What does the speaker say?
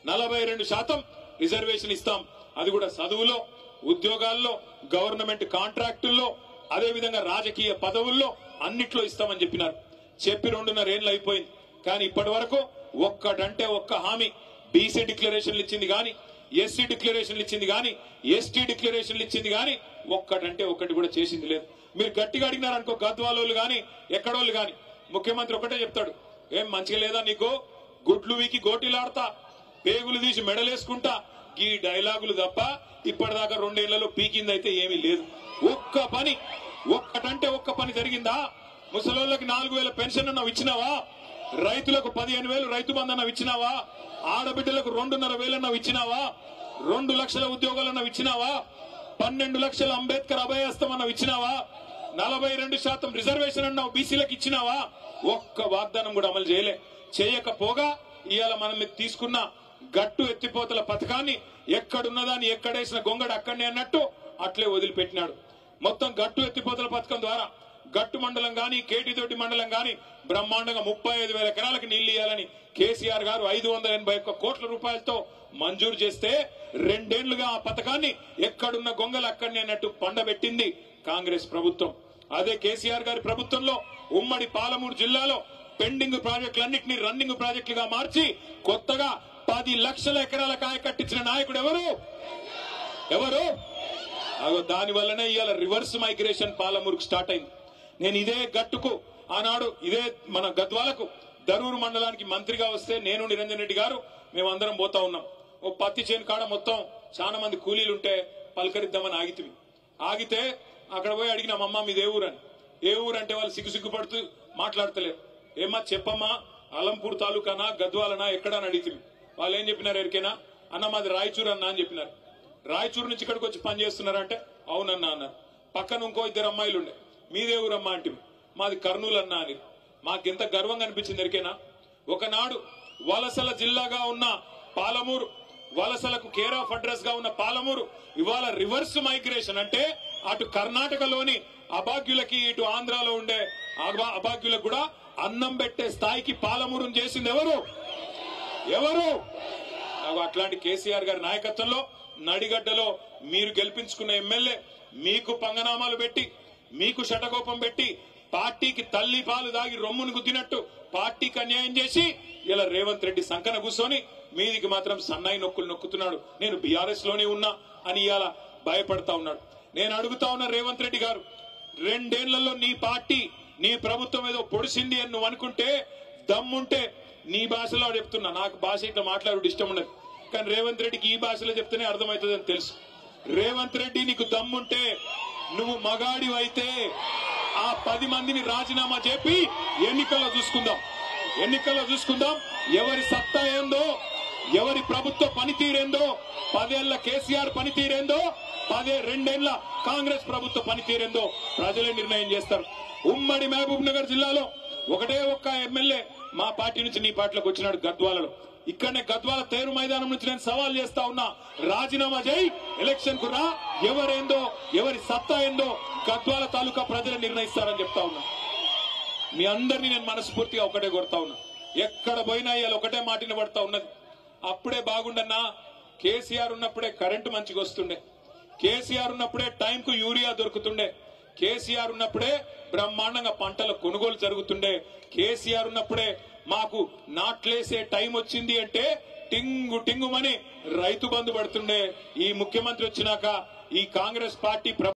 42% reservation ఇస్తాం. అది కూడా చదువులో, ఉద్యోగాల్లో, గవర్నమెంట్ కాంట్రాక్టుల్లో, అదే విధంగా రాజకీయ పదవుల్లో అన్నిట్లో ఇస్తామని చెప్పినారు. చెప్పి 2.5 ఏళ్లు అయిపోయింది. కానీ ఇప్పటి వరకు ఒక్కటంటే ఒక్క హామీ బీసీ డిక్లరేషన్లు ఇచ్చింది గాని, ఎస్సీ డిక్లరేషన్లు ఇచ్చింది గాని, ఎస్టీ డిక్లరేషన్లు ఇచ్చింది గాని ఒక్కటంటే ఒక్కటి కూడా చేసింది లేదు. మీరు గట్టిగా అడిగినారనుకో గద్వాలోళ్ళు గాని ఎక్కడోళ్ళు గాని ముఖ్యమంత్రి ఒకటే చెప్తాడు, ఏం మంచిగా లేదా నీకు, గుడ్లు వీకి గోటీలాడతా, పేగులు తీసి మెడలేసుకుంటా, ఈ డైలాగులు తప్ప ఇప్పటిదాకా 2 ఏళ్లలో పీకిందైతే ఏమీ లేదు. ఒక్క పని, ఒక్కటంటే ఒక్క పని జరిగిందా? ముసలోళ్ళకి 4,000 పెన్షన్ అన్నావు ఇచ్చినావా? రైతులకు 15,000 రైతు బంధు అన్నావు ఇచ్చినావా? ఆడబిడ్డలకు 2,500 అన్నావు ఇచ్చినావా? 2 లక్షల ఉద్యోగాలు అన్నావు ఇచ్చినావా? 12 లక్షల అంబేద్కర్ అభయహస్తం అన్నావు ఇచ్చినావా? 42% రిజర్వేషన్ అన్నావు బీసీలకు ఇచ్చినావా? ఒక్క వాగ్దానం కూడా అమలు చేయలే. చేయకపోగా ఇవాళ మనం తీసుకున్న గట్టు ఎత్తిపోతల పథకాన్ని ఎక్కడున్నదాన్ని ఎక్కడేసిన గొంగడు అక్కడనే అన్నట్టు అట్లే వదిలిపెట్టినాడు. మొత్తం గట్టు ఎత్తిపోతల పథకం ద్వారా గట్టు మండలం గాని, కేటితోటి మండలం గాని బ్రహ్మాండంగా 35,000 ఎకరాలకు నీళ్లు ఇవ్వాలని కేసీఆర్ గారు 581 కోట్ల రూపాయలతో మంజూరు చేస్తే 2 ఏళ్లుగా ఆ పథకాన్ని ఎక్కడున్న గొంగలు అక్కడనే అన్నట్టు పండబెట్టింది కాంగ్రెస్ ప్రభుత్వం. అదే కేసీఆర్ గారి ప్రభుత్వంలో ఉమ్మడి పాలమూరు జిల్లాలో పెండింగ్ ప్రాజెక్టులన్నింటినీ రన్నింగ్ ప్రాజెక్టులుగా మార్చి కొత్తగా 10 లక్షల ఎకరాల కాయ కట్టించిన నాయకుడు ఎవరు? దాని వల్లనే ఇవాళ రివర్స్ మైగ్రేషన్ పాలమూరుకు స్టార్ట్ అయింది. నేను ఇదే గట్టుకు ఆనాడు ఇదే మన గద్వాలకు దరూరు మండలానికి మంత్రిగా వస్తే నేను నిరంజన్ రెడ్డి గారు మేమందరం పోతా ఉన్నాం. ఓ పత్తి చేను కాడ మొత్తం చాలా మంది కూలీలుంటే పలకరిద్దామని ఆగితే అక్కడ పోయి అడిగినామమ్మ మీది ఏ ఊరని. ఏ ఊరంటే వాళ్ళు సిగ్గుపడుతూ మాట్లాడతలేరు. ఏమా చెప్పమ్మా, అలంపూర్ తాలూకానా గద్వాలనా ఎక్కడా అని అడిగితే వాళ్ళు ఏం చెప్పినారు ఎరికేనా? అన్న మాది రాయచూరు అన్నా అని చెప్పినారు. రాయచూరు నుంచి ఇక్కడికి వచ్చి పని చేస్తున్నారంటే అవునన్నా అన్నారు. పక్కన ఇంకో 2 అమ్మాయిలు ఉండే, మీదే ఊరమ్మా అంటే మాది కర్నూలు అన్నా అని. మాకెంత గర్వంగా అనిపించింది ఎరికేనా? ఒకనాడు వలసల జిల్లాగా ఉన్న పాలమూరు, వలసలకు కేర్ ఆఫ్ అడ్రస్ గా ఉన్న పాలమూరు ఇవాళ రివర్స్ మైగ్రేషన్ అంటే అటు కర్ణాటకలోని అభాగ్యులకి ఇటు ఆంధ్రాలో ఉండే అభాగ్యులకు కూడా అన్నం పెట్టే స్థాయికి పాలమూరును చేసింది ఎవరు? అట్లాంటి కేసీఆర్ గారి నాయకత్వంలో నడిగడ్డలో మీరు గెలిపించుకున్న ఎమ్మెల్యే మీకు పంగనామాలు పెట్టి, మీకు శటకోపం పెట్టి, పార్టీకి తల్లి పాలు దాగి రొమ్మును గుద్దినట్టు పార్టీకి అన్యాయం చేసి ఇలా రేవంత్ రెడ్డి సంకన కూర్చొని మీదికి మాత్రం సన్నాయి నొక్కులు నొక్కుతున్నాడు. నేను బీఆర్ఎస్ లోనే ఉన్నా అని ఇవాళ భయపడతా ఉన్నాడు. నేను అడుగుతా ఉన్నా రేవంత్ రెడ్డి గారు, 2 ఏళ్లలో నీ పార్టీ నీ ప్రభుత్వం ఏదో పొడిసింది అని నువ్వు అనుకుంటే దమ్ముంటే నీ భాషలో చెప్తున్నా. నాకు భాష ఇట్లా మాట్లాడు ఇష్టం ఉండదు, కానీ రేవంత్ రెడ్డికి ఈ భాషలో చెప్తేనే అర్థమవుతుందని తెలుసు. రేవంత్ రెడ్డి నీకు దమ్ముంటే నువ్వు మగాడి అయితే ఆ 10 మందిని రాజీనామా చెప్పి ఎన్నికల్లో చూసుకుందాం ఎవరి సత్తా ఏందో, ఎవరి ప్రభుత్వ పనితీరేందో, 10 ఏళ్ల కేసీఆర్ పనితీరేందో, 2 ఏళ్ల కాంగ్రెస్ ప్రభుత్వ పనితీరేందో ప్రజలే నిర్ణయం చేస్తారు. ఉమ్మడి మహబూబ్ నగర్ జిల్లాలో ఒకటే ఒక్క ఎమ్మెల్యే మా పార్టీ నుంచి నీ పార్టీలోకి వచ్చినాడు గద్వాలలో. ఇక్కడనే గద్వాల తేరు మైదానం నుంచి నేను సవాల్ చేస్తా ఉన్నా, రాజీనామా చేయి, ఎలక్షన్ కు రా, ఎవరేందో ఎవరి సత్తా ఏందో గద్వాల తాలూకా ప్రజలు నిర్ణయిస్తారని చెప్తా ఉన్నా. మీ అందరినీ నేను మనస్ఫూర్తిగా ఒకటే కొడతా ఉన్నా. ఎక్కడ పోయినా ఇవాళ ఒకటే మాటిన పడతా ఉన్నది. అప్పుడే బాగుండన్నా, కేసీఆర్ ఉన్నప్పుడే కరెంటు మంచిగా వస్తుండే, కేసీఆర్ ఉన్నప్పుడే టైంకు యూరియా దొరుకుతుండే, కేసీఆర్ ఉన్నప్పుడే బ్రహ్మాండంగా పంటల కొనుగోలు జరుగుతుండే, కేసీఆర్ ఉన్నప్పుడే మాకు నాట్లేసే టైం వచ్చింది అంటే టింగుమని రైతు బంధు పడుతుండే. ఈ ముఖ్యమంత్రి వచ్చినాక ఈ కాంగ్రెస్ పార్టీ